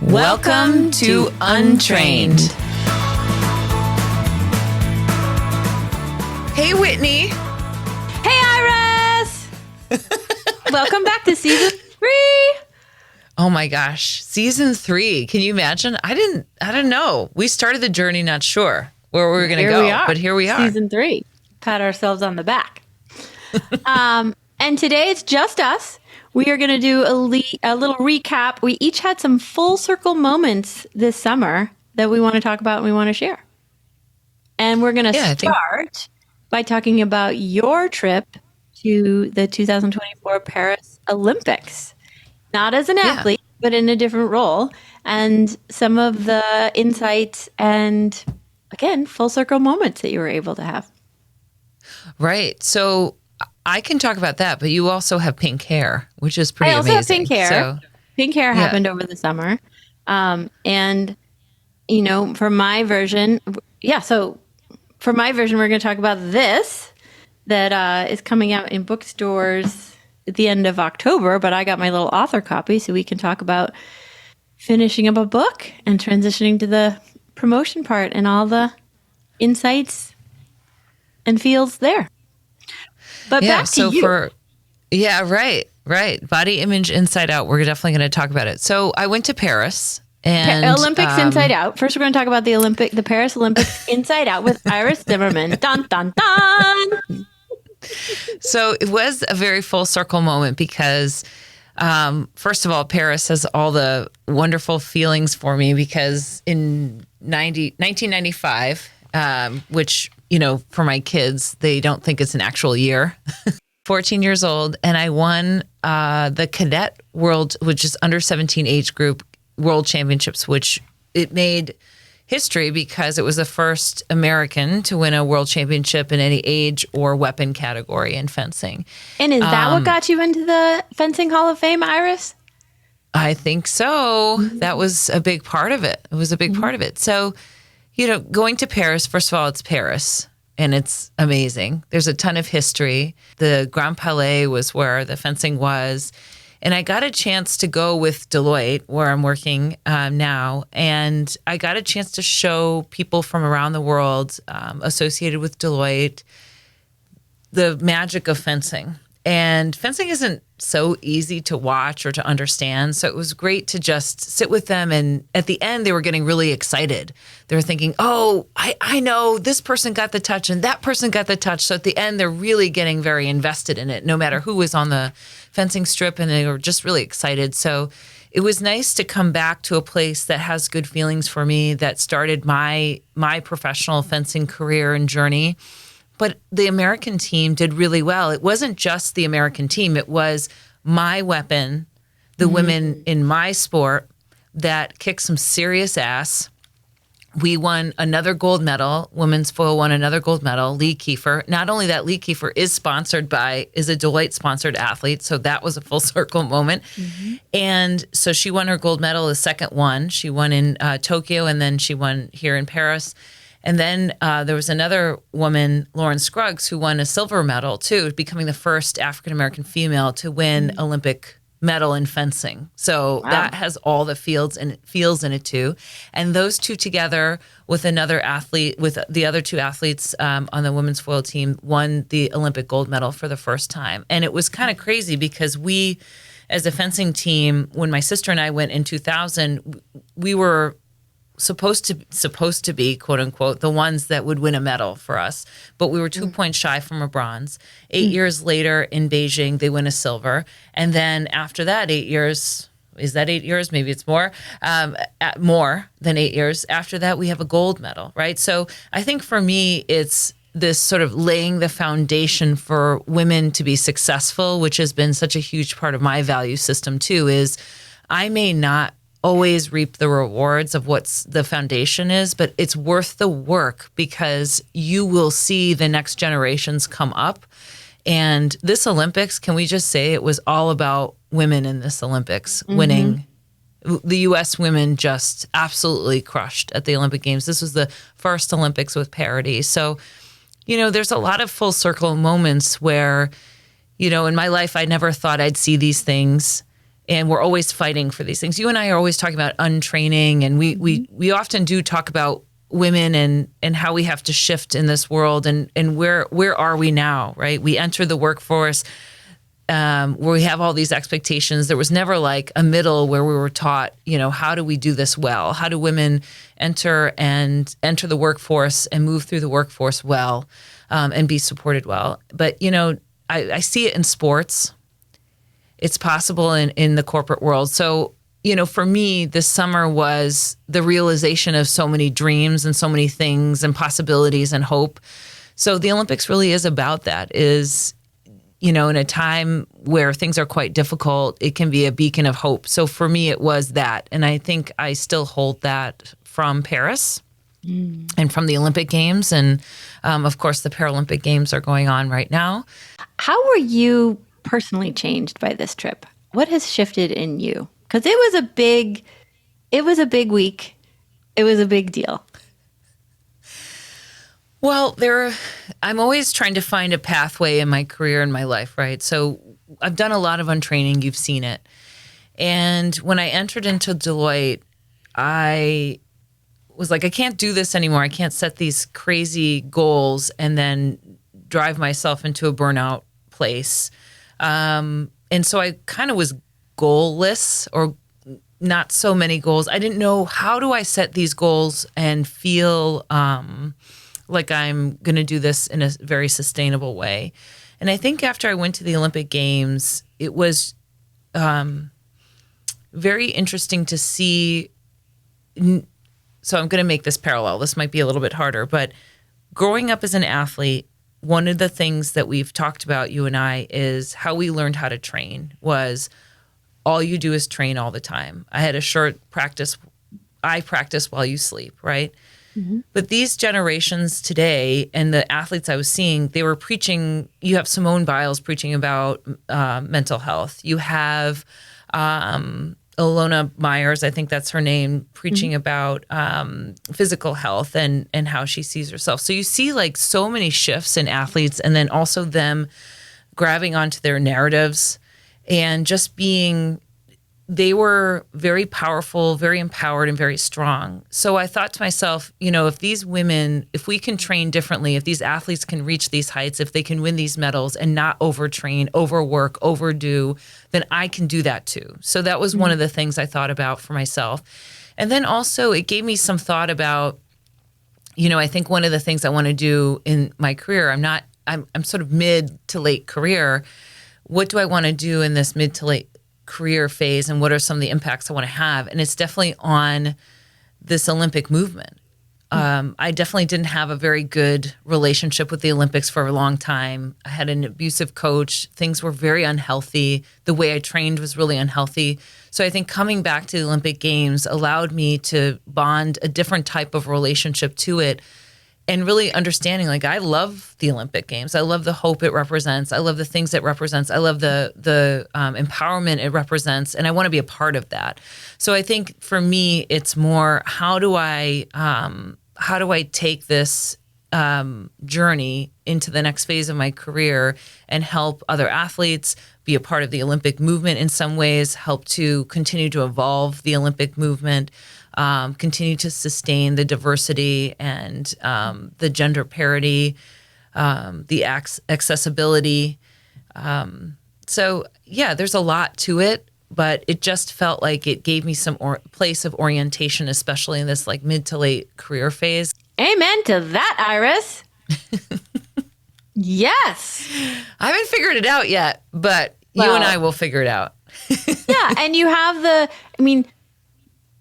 Welcome to Untrained. Hey, Whitney. Hey, Iris. Welcome back to season 3. Oh my gosh, season 3. Can you imagine? I didn't know. We started the journey not sure where we were going to go, but here we are. Season 3. Pat ourselves on the back. And today it's just us. We are going to do a little recap. We each had some full circle moments this summer that we want to talk about and we want to share. And we're going to start by talking about your trip to the 2024 Paris Olympics. Not as an athlete, but in a different role. And some of the insights and, again, full circle moments that you were able to have. Right. So I can talk about that, but you also have pink hair, which is pretty amazing. I also have pink hair. So, pink hair happened over the summer. And, you know, for my version, we're going to talk about this that is coming out in bookstores at the end of October, but I got my little author copy so we can talk about finishing up a book and transitioning to the promotion part and all the insights and feels there. But back to you. Right. Body image inside out. We're definitely going to talk about it. So I went to Paris and Olympics inside out. First, we're going to talk about the Paris Olympics inside out with Iris Zimmerman. Dun, dun, dun. So it was a very full circle moment because, first of all, Paris has all the wonderful feelings for me because in 1995, which, you know, for my kids, they don't think it's an actual year. 14 years old, and I won the cadet world, which is under 17 age group world championships, which it made history because it was the first American to win a world championship in any age or weapon category in fencing. And is that what got you into the Fencing Hall of Fame, Iris? I think so. Mm-hmm. That was a big part of it. It was a big part of it. So, you know, going to Paris, first of all, it's Paris. And it's amazing. There's a ton of history. The Grand Palais was where the fencing was. And I got a chance to go with Deloitte, where I'm working now. And I got a chance to show people from around the world associated with Deloitte the magic of fencing. And fencing isn't so easy to watch or to understand. So it was great to just sit with them. And at the end, they were getting really excited. They were thinking, oh, I know this person got the touch and that person got the touch. So at the end, they're really getting very invested in it, no matter who was on the fencing strip. And they were just really excited. So it was nice to come back to a place that has good feelings for me, that started my professional fencing career and journey. But the American team did really well. It wasn't just the American team. It was my weapon, the women in my sport that kicked some serious ass. We won another gold medal. Women's foil won another gold medal. Lee Kiefer. Not only that, Lee Kiefer is a Deloitte-sponsored athlete. So that was a full circle moment. Mm-hmm. And so she won her gold medal, the second one. She won in Tokyo, and then she won here in Paris. And then there was another woman, Lauren Scruggs, who won a silver medal, too, becoming the first African-American female to win Olympic medal in fencing. So that has all the feels in it, too. And those two together with another athlete, with the other two athletes on the women's foil team, won the Olympic gold medal for the first time. And it was kind of crazy because we, as a fencing team, when my sister and I went in 2000, we were supposed to be, quote unquote, the ones that would win a medal for us. But we were 2 points shy from a bronze. 8 years later in Beijing, they win a silver. And then after that, 8 years, is that 8 years? Maybe it's more, more than 8 years. After that, we have a gold medal, right? So I think for me, it's this sort of laying the foundation for women to be successful, which has been such a huge part of my value system too, is I may not always reap the rewards of what's the foundation is, but it's worth the work because you will see the next generations come up. And this Olympics, can we just say it was all about women in this Olympics winning? The U.S. women just absolutely crushed at the Olympic Games. This was the first Olympics with parity. So, you know, there's a lot of full circle moments where, you know, in my life, I never thought I'd see these things. And we're always fighting for these things. You and I are always talking about untraining, and we often do talk about women and how we have to shift in this world, and where are we now, right? We enter the workforce where we have all these expectations. There was never like a middle where we were taught, how do we do this well? How do women enter the workforce and move through the workforce well, and be supported well? But, I see it in sports. It's possible in the corporate world. So, for me, this summer was the realization of so many dreams and so many things and possibilities and hope. So the Olympics really is about that, is, in a time where things are quite difficult, it can be a beacon of hope. So for me, it was that. And I think I still hold that from Paris and from the Olympic Games. And of course, the Paralympic Games are going on right now. How were you personally changed by this trip? What has shifted in you? Because it was a big week. It was a big deal. Well, I'm always trying to find a pathway in my career and my life, right? So I've done a lot of untraining. You've seen it. And when I entered into Deloitte, I was like, I can't do this anymore. I can't set these crazy goals and then drive myself into a burnout place. And so I kind of was goalless, or not so many goals. I didn't know, how do I set these goals and feel like I'm going to do this in a very sustainable way. And I think after I went to the Olympic Games, it was very interesting to see. So I'm going to make this parallel. This might be a little bit harder, but growing up as an athlete, one of the things that we've talked about, you and I, is how we learned how to train was all you do is train all the time. I had a short practice. I practice while you sleep, right? Mm-hmm. But these generations today and the athletes I was seeing, they were preaching. You have Simone Biles preaching about mental health. You have Ilona Myers, I think that's her name, preaching about physical health and how she sees herself. So you see like so many shifts in athletes, and then also them grabbing onto their narratives and just being, they were very powerful, very empowered, and very strong. So I thought to myself, if these women, if we can train differently, if these athletes can reach these heights, if they can win these medals and not overtrain, overwork, overdo, then I can do that too. So that was one of the things I thought about for myself. And then also it gave me some thought about, I think one of the things I want to do in my career, I'm sort of mid to late career. What do I want to do in this mid to late career phase, and what are some of the impacts I want to have? And it's definitely on this Olympic movement. I definitely didn't have a very good relationship with the Olympics for a long time. I had an abusive coach. Things were very unhealthy. The way I trained was really unhealthy. So I think coming back to the Olympic Games allowed me to bond a different type of relationship to it, and really understanding, like, I love the Olympic Games. I love the hope it represents. I love the things it represents. I love the empowerment it represents, and I want to be a part of that. So I think for me, it's more, how do I take this journey into the next phase of my career and help other athletes, be a part of the Olympic movement in some ways, help to continue to evolve the Olympic movement, continue to sustain the diversity and the gender parity, the accessibility. So yeah, there's a lot to it, but it just felt like it gave me some place of orientation, especially in this like mid to late career phase. Amen to that, Iris. Yes. I haven't figured it out yet, but you and I will figure it out. Yeah. And you have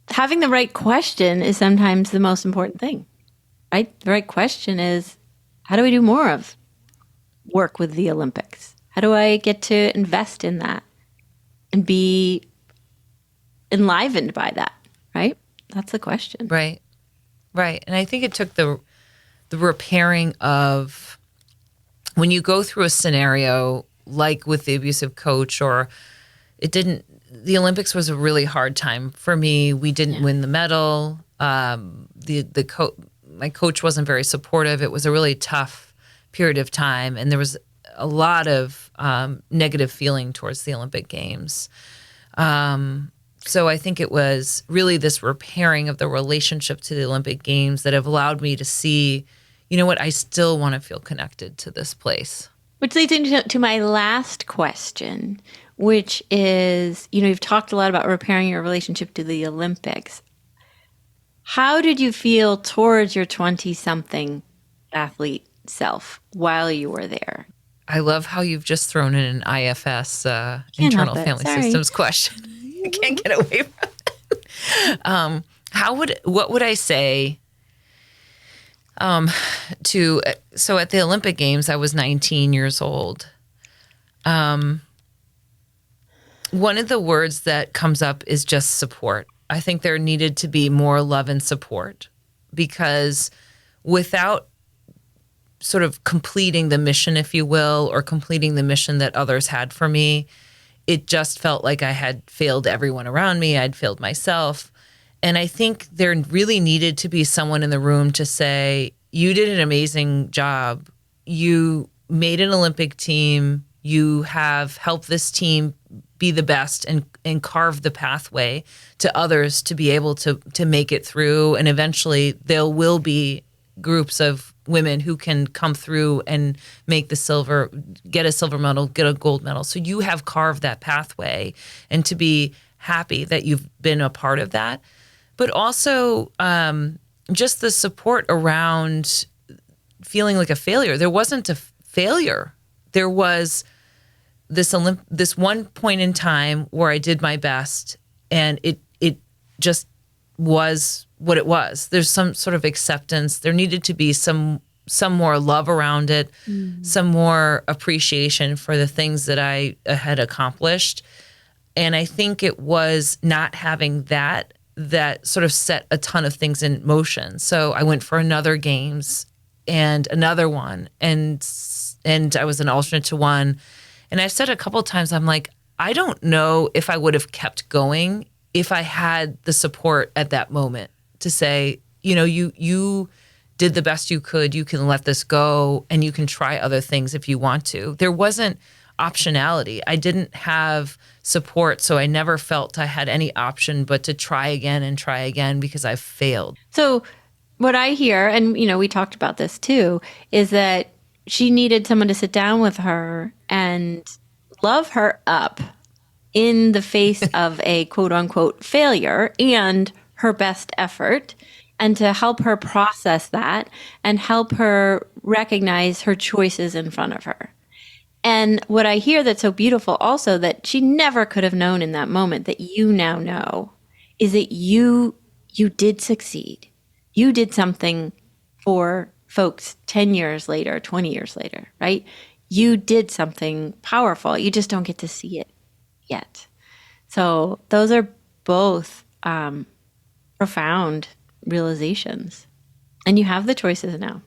having the right question is sometimes the most important thing, right? The right question is, how do we do more of work with the Olympics? How do I get to invest in that and be enlivened by that, right? That's the question. Right. Right. And I think it took the repairing of, when you go through a scenario like with the abusive coach, or the Olympics was a really hard time for me. We didn't win the medal. My coach wasn't very supportive. It was a really tough period of time, and there was a lot of negative feeling towards the Olympic Games. So I think it was really this repairing of the relationship to the Olympic Games that have allowed me to see, you know what, I still want to feel connected to this place. Which leads into my last question, which is, you've talked a lot about repairing your relationship to the Olympics. How did you feel towards your 20-something athlete self while you were there? I love how you've just thrown in an IFS, internal family systems question. I can't get away from it. What would I say so at the Olympic Games, I was 19 years old. One of the words that comes up is just support. I think there needed to be more love and support, because without sort of completing the mission, if you will, or completing the mission that others had for me, it just felt like I had failed everyone around me. I'd failed myself. And I think there really needed to be someone in the room to say, you did an amazing job. You made an Olympic team. You have helped this team be the best and carve the pathway to others to be able to make it through. And eventually there will be groups of women who can come through and make the silver, get a silver medal, get a gold medal. So you have carved that pathway, and to be happy that you've been a part of that. But also just the support around feeling like a failure. There wasn't a failure. There was this one point in time where I did my best, and it just was what it was. There's some sort of acceptance. There needed to be some more love around it, some more appreciation for the things that I had accomplished. And I think it was not having that sort of set a ton of things in motion. So I went for another games and another one, and I was an alternate to one. And I've said a couple of times, I'm like, I don't know if I would have kept going if I had the support at that moment to say, you did the best you could. You can let this go, and you can try other things if you want to. There wasn't optionality. I didn't have support, so I never felt I had any option but to try again because I failed. So what I hear, and we talked about this too, is that she needed someone to sit down with her and love her up in the face of a quote unquote failure and her best effort, and to help her process that and help her recognize her choices in front of her. And what I hear that's so beautiful also, that she never could have known in that moment, that you now know, is that you did succeed. You did something for folks 10 years later, 20 years later, right? You did something powerful. You just don't get to see it yet. So those are both profound realizations. And you have the choices now.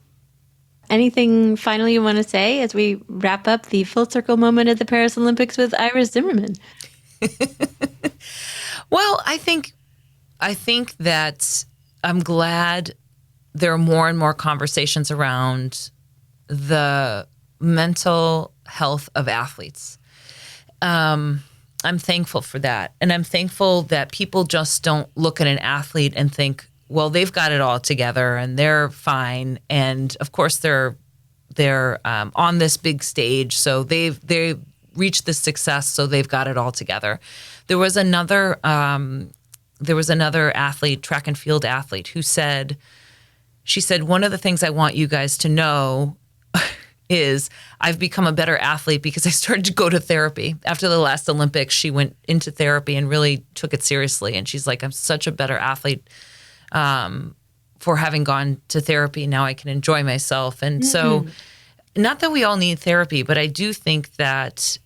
Anything finally you want to say as we wrap up the full circle moment at the Paris Olympics with Iris Zimmerman? Well, I think that I'm glad there are more and more conversations around the mental health of athletes. I'm thankful for that. And I'm thankful that people just don't look at an athlete and think, well, they've got it all together and they're fine. And of course they're on this big stage. So they've reached this success. So they've got it all together. There was another athlete, track and field athlete, who said, one of the things I want you guys to know is I've become a better athlete because I started to go to therapy. After the last Olympics, she went into therapy and really took it seriously. And she's like, I'm such a better athlete for having gone to therapy. Now I can enjoy myself. And so, not that we all need therapy, but I do think that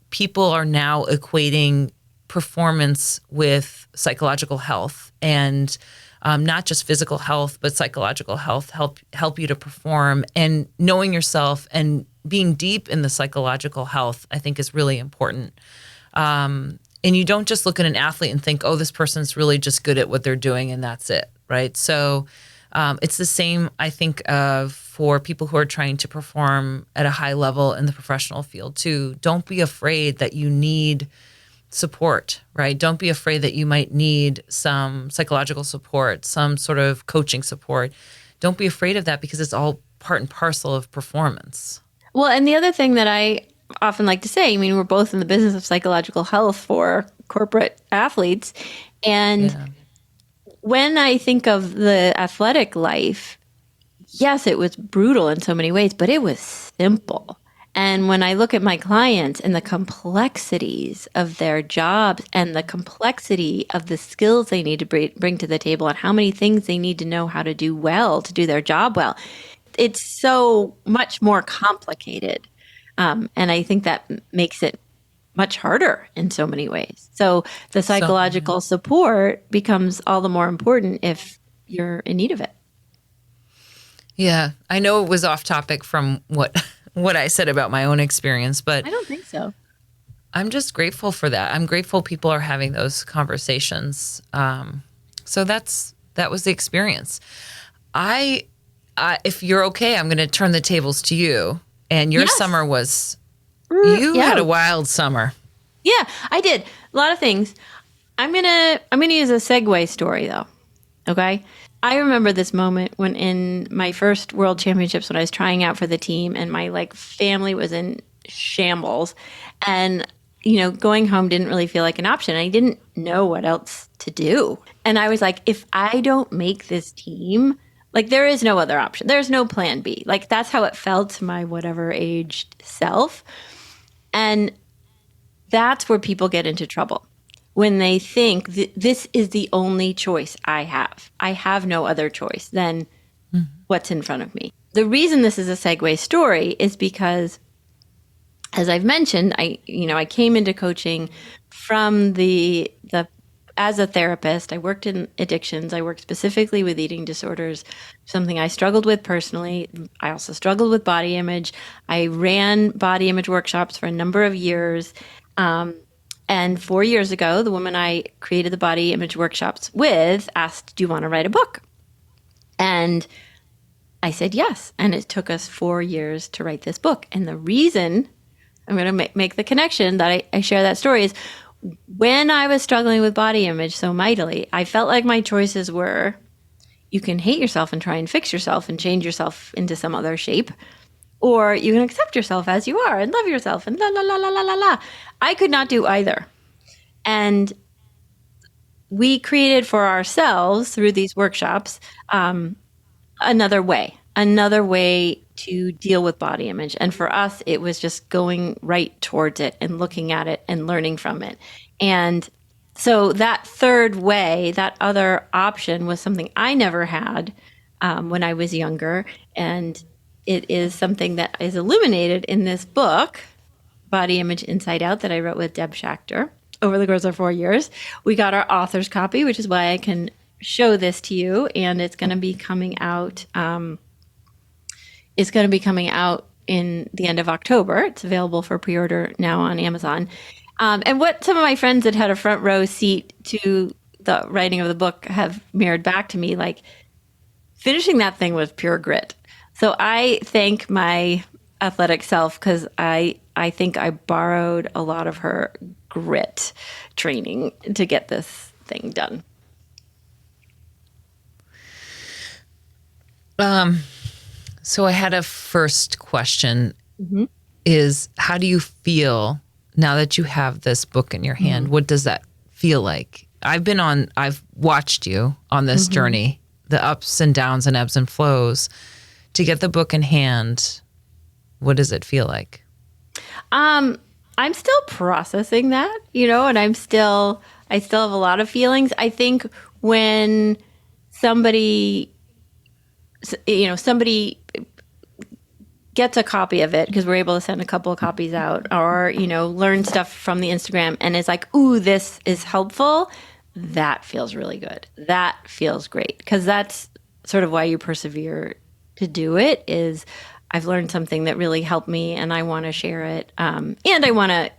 people are now equating performance with psychological health, and not just physical health, but psychological health help you to perform. And knowing yourself and being deep in the psychological health, I think, is really important. And you don't just look at an athlete and think, oh, this person's really just good at what they're doing and that's it, right? So it's the same, I think, for people who are trying to perform at a high level in the professional field too. Don't be afraid that you need support, right? Don't be afraid that you might need some psychological support, some sort of coaching support. Don't be afraid of that, because it's all part and parcel of performance. Well, and the other thing that I often like to say, I mean, we're both in the business of psychological health for corporate athletes. And when I think of the athletic life, yes, it was brutal in so many ways, but it was simple. And when I look at my clients and the complexities of their jobs and the complexity of the skills they need to bring to the table and how many things they need to know how to do well to do their job well, it's so much more complicated. And I think that makes it much harder in so many ways. So the psychological support becomes all the more important if you're in need of it. Yeah, I know it was off topic from what I said about my own experience, but I don't think so. I'm just grateful for that. I'm grateful people are having those conversations. So that was the experience. If you're okay, I'm going to turn the tables to you. And your summer was, you had a wild summer. Yeah, I did a lot of things. I'm gonna use a segue story though. Okay. I remember this moment when in my first world championships, when I was trying out for the team and my family was in shambles, and going home didn't really feel like an option. I didn't know what else to do. And I was like, if I don't make this team, there is no other option. There's no plan B. That's how it felt to my whatever aged self. And that's where people get into trouble. When they think this is the only choice I have. I have no other choice than what's in front of me. The reason this is a segue story is because, as I've mentioned, I came into coaching from as a therapist. I worked in addictions. I worked specifically with eating disorders, something I struggled with personally. I also struggled with body image. I ran body image workshops for a number of years. And 4 years ago, the woman I created the body image workshops with asked, do you want to write a book? And I said yes. And it took us 4 years to write this book. And the reason I'm going to make the connection that I share that story is when I was struggling with body image so mightily, I felt like my choices were, you can hate yourself and try and fix yourself and change yourself into some other shape, or you can accept yourself as you are and love yourself and la, la, la, la, la, la, la. I could not do either. And we created for ourselves through these workshops another way to deal with body image. And for us, it was just going right towards it and looking at it and learning from it. And so that third way, that other option, was something I never had when I was younger. And it is something that is illuminated in this book, Body Image Inside Out, that I wrote with Deb Schachter over the course of 4 years. We got our author's copy, which is why I can show this to you, and it's going to be coming out. It's going to be coming out in the end of October. It's available for pre-order now on Amazon. And what some of my friends that had a front row seat to the writing of the book have mirrored back to me, finishing that thing was pure grit. So I thank my athletic self, because I think I borrowed a lot of her grit training to get this thing done. So I had a first question is, how do you feel now that you have this book in your hand? What does that feel like? I've watched you on this journey, the ups and downs and ebbs and flows. To get the book in hand, what does it feel like? I'm still processing that, and I still have a lot of feelings. I think when somebody gets a copy of it, because we're able to send a couple of copies out, or, learn stuff from the Instagram and is like, ooh, this is helpful, that feels really good. That feels great, because that's sort of why you persevere to do it, is I've learned something that really helped me and I want to share it. And I want to,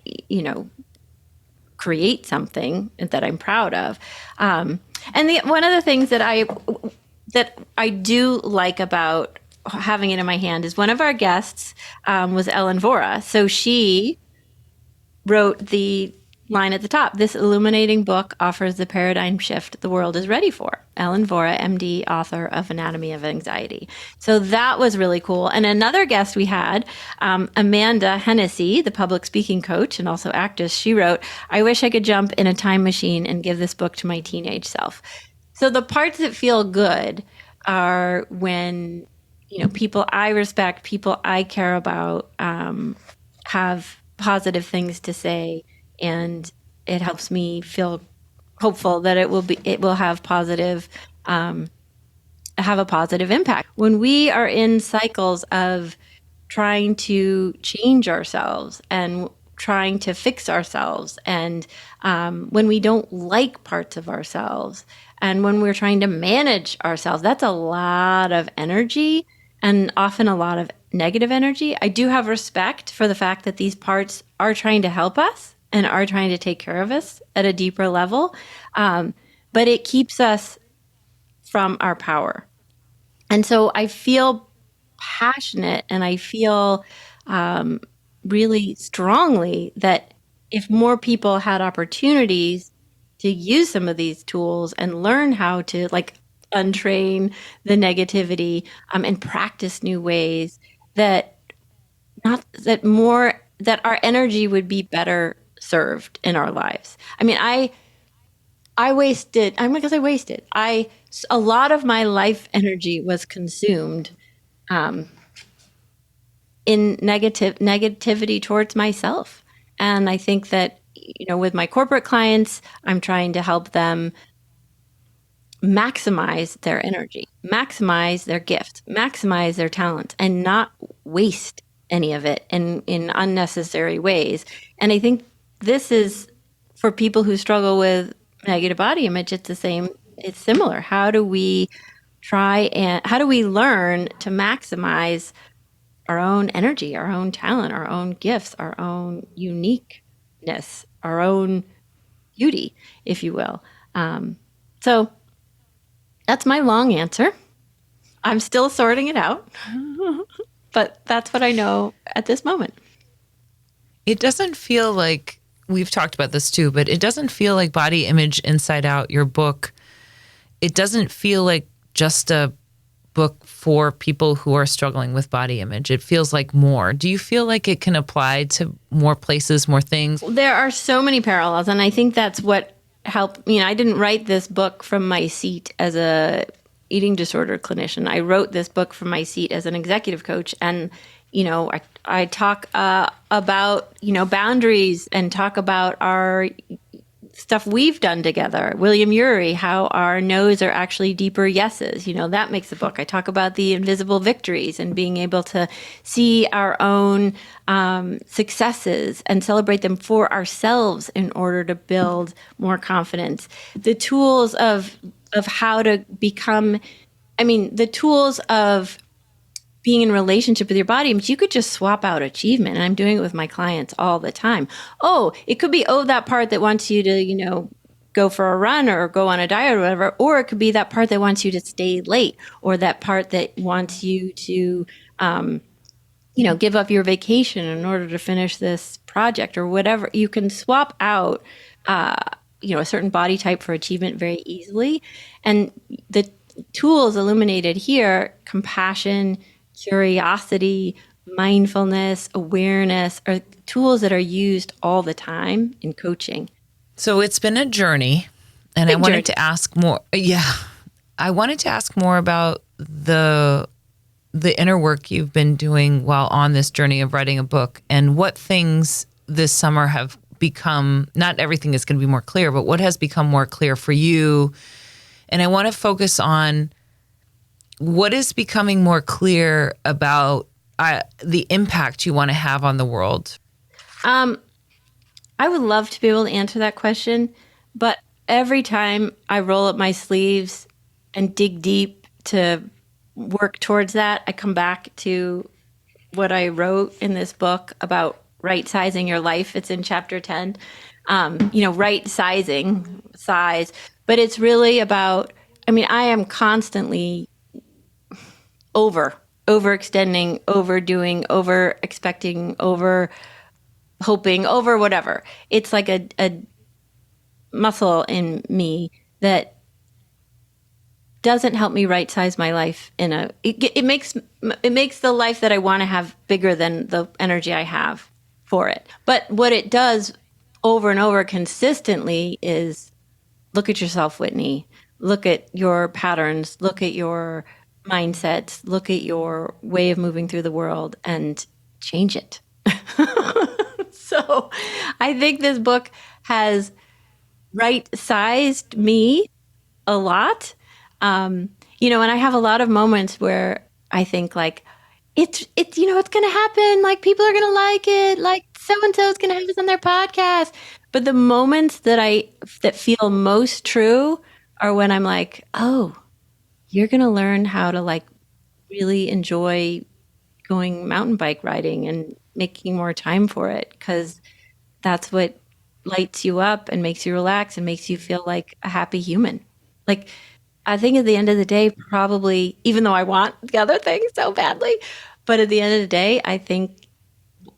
create something that I'm proud of. And one of the things that I do like about having it in my hand is one of our guests was Ellen Vora. So she wrote the line at the top. This illuminating book offers the paradigm shift the world is ready for. Ellen Vora, MD, author of Anatomy of Anxiety. So that was really cool. And another guest we had, Amanda Hennessy, the public speaking coach and also actress, she wrote, "I wish I could jump in a time machine and give this book to my teenage self." So the parts that feel good are when, people I respect, people I care about, have positive things to say, and it helps me feel hopeful that it will have a positive impact. When we are in cycles of trying to change ourselves and trying to fix ourselves, and when we don't like parts of ourselves, and when we're trying to manage ourselves, that's a lot of energy and often a lot of negative energy. I do have respect for the fact that these parts are trying to help us and are trying to take care of us at a deeper level. But it keeps us from our power. And so I feel passionate and I feel really strongly that if more people had opportunities to use some of these tools and learn how to untrain the negativity and practice new ways, that our energy would be better served in our lives. I mean, a lot of my life energy was consumed in negativity towards myself. And I think that, with my corporate clients, I'm trying to help them maximize their energy, maximize their gifts, maximize their talents, and not waste any of it in unnecessary ways. And I think this is for people who struggle with negative body image. It's similar. How do we learn to maximize our own energy, our own talent, our own gifts, our own uniqueness, our own beauty, if you will? So that's my long answer. I'm still sorting it out, but that's what I know at this moment. It doesn't feel like, we've talked about this too, but it doesn't feel like Body Image Inside Out, your book. It doesn't feel like just a book for people who are struggling with body image. It feels like more. Do you feel like it can apply to more places, more things? There are so many parallels, and I think that's what helped. I didn't write this book from my seat as a eating disorder clinician. I wrote this book from my seat as an executive coach, and I talk about boundaries and talk about our stuff we've done together. William Ury, how our no's are actually deeper yeses. That makes the book. I talk about the invisible victories and being able to see our own successes and celebrate them for ourselves in order to build more confidence. The tools of how to become, the tools of being in relationship with your body, you could just swap out achievement. And I'm doing it with my clients all the time. Oh, it could be, that part that wants you to, go for a run or go on a diet or whatever. Or it could be that part that wants you to stay late, or that part that wants you to, give up your vacation in order to finish this project or whatever. You can swap out, a certain body type for achievement very easily. And the tools illuminated here, compassion, curiosity, mindfulness, awareness, are tools that are used all the time in coaching. So it's been a journey, and I wanted to ask more. Yeah. I wanted to ask more about the inner work you've been doing while on this journey of writing a book, and what things this summer have become, not everything is going to be more clear, but what has become more clear for you. And I want to focus on what is becoming more clear about the impact you want to have on the world. I would love to be able to answer that question, but every time I roll up my sleeves and dig deep to work towards that, I come back to what I wrote in this book about right-sizing your life. It's in chapter 10, right-sizing, size. But it's really about, I am constantly overextending, overdoing, over expecting, over hoping over whatever. It's like a muscle in me that doesn't help me right size my life it makes the life that I want to have bigger than the energy I have for it. But what it does over and over consistently is look at yourself, Whitney. Look at your patterns, look at your mindsets, look at your way of moving through the world and change it. So I think this book has right-sized me a lot. And I have a lot of moments where I think like, it's going to happen. Like people are going to like it. Like so-and-so is going to have this on their podcast. But the moments that feel most true are when I'm like, oh, you're going to learn how to like really enjoy going mountain bike riding and making more time for it, because that's what lights you up and makes you relax and makes you feel like a happy human. Like, I think at the end of the day, probably, even though I want the other things so badly, but at the end of the day, I think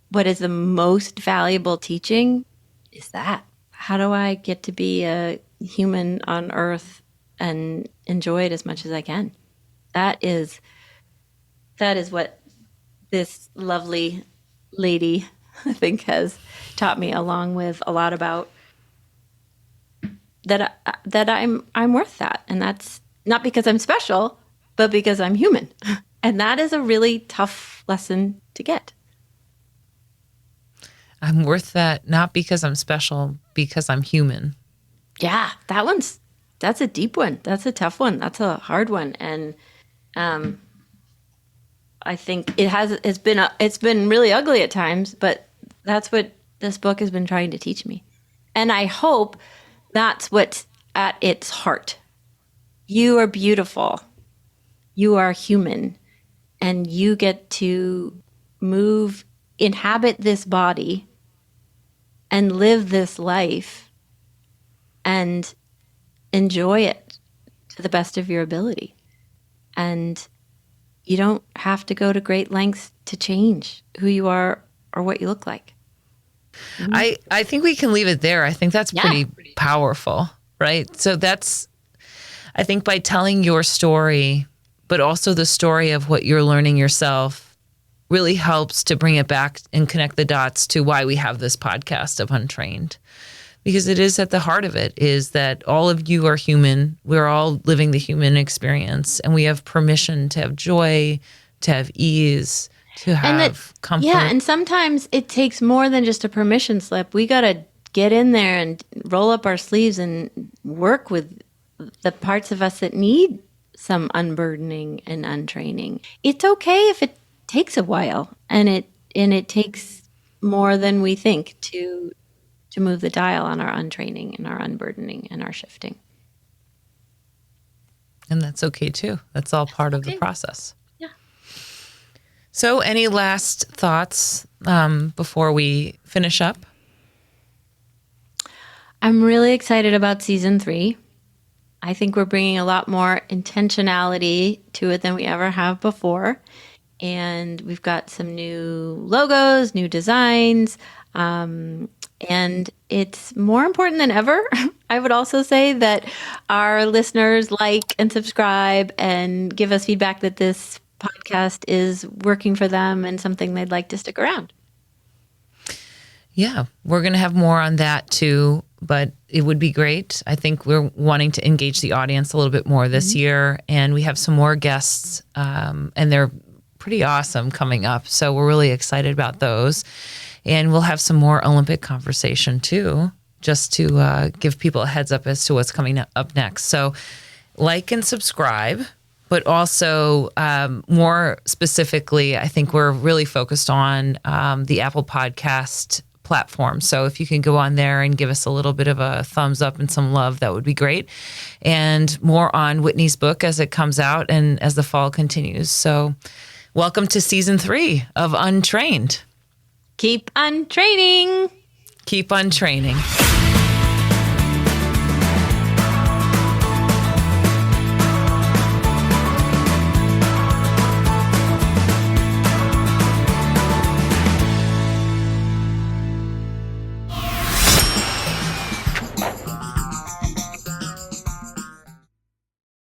what is the most valuable teaching is that. How do I get to be a human on Earth and enjoy it as much as I can? That is what this lovely lady, I think, has taught me, along with a lot about that I'm worth that. And that's not because I'm special, but because I'm human. And that is a really tough lesson to get. I'm worth that not because I'm special, because I'm human. Yeah, that's a deep one. That's a tough one. That's a hard one. And I think it's been really ugly at times, but that's what this book has been trying to teach me. And I hope that's what's at its heart. You are beautiful. You are human. And you get to inhabit this body and live this life and enjoy it to the best of your ability. And you don't have to go to great lengths to change who you are or what you look like. I think we can leave it there. I think that's pretty powerful, right? So I think by telling your story, but also the story of what you're learning yourself, really helps to bring it back and connect the dots to why we have this podcast of Untrained. Because it is at the heart of it is that all of you are human. We're all living the human experience, and we have permission to have joy, to have ease, to have comfort. Yeah, and sometimes it takes more than just a permission slip. We got to get in there and roll up our sleeves and work with the parts of us that need some unburdening and untraining. It's okay if it takes a while, and it takes more than we think to move the dial on our untraining and our unburdening and our shifting. And that's okay too. That's all part of the process. Yeah. So any last thoughts before we finish up? I'm really excited about season 3. I think we're bringing a lot more intentionality to it than we ever have before. And we've got some new logos, new designs, and it's more important than ever. I would also say that our listeners like and subscribe and give us feedback that this podcast is working for them and something they'd like to stick around. Yeah, we're going to have more on that too, but it would be great. I think we're wanting to engage the audience a little bit more this year, and we have some more guests, and they're pretty awesome coming up. So we're really excited about those. And we'll have some more Olympic conversation too, just to give people a heads up as to what's coming up next. So like and subscribe, but also more specifically, I think we're really focused on the Apple Podcast platform. So if you can go on there and give us a little bit of a thumbs up and some love, that would be great. And more on Whitney's book as it comes out and as the fall continues. So welcome to season 3 of Untrained. Keep untraining. Keep untraining.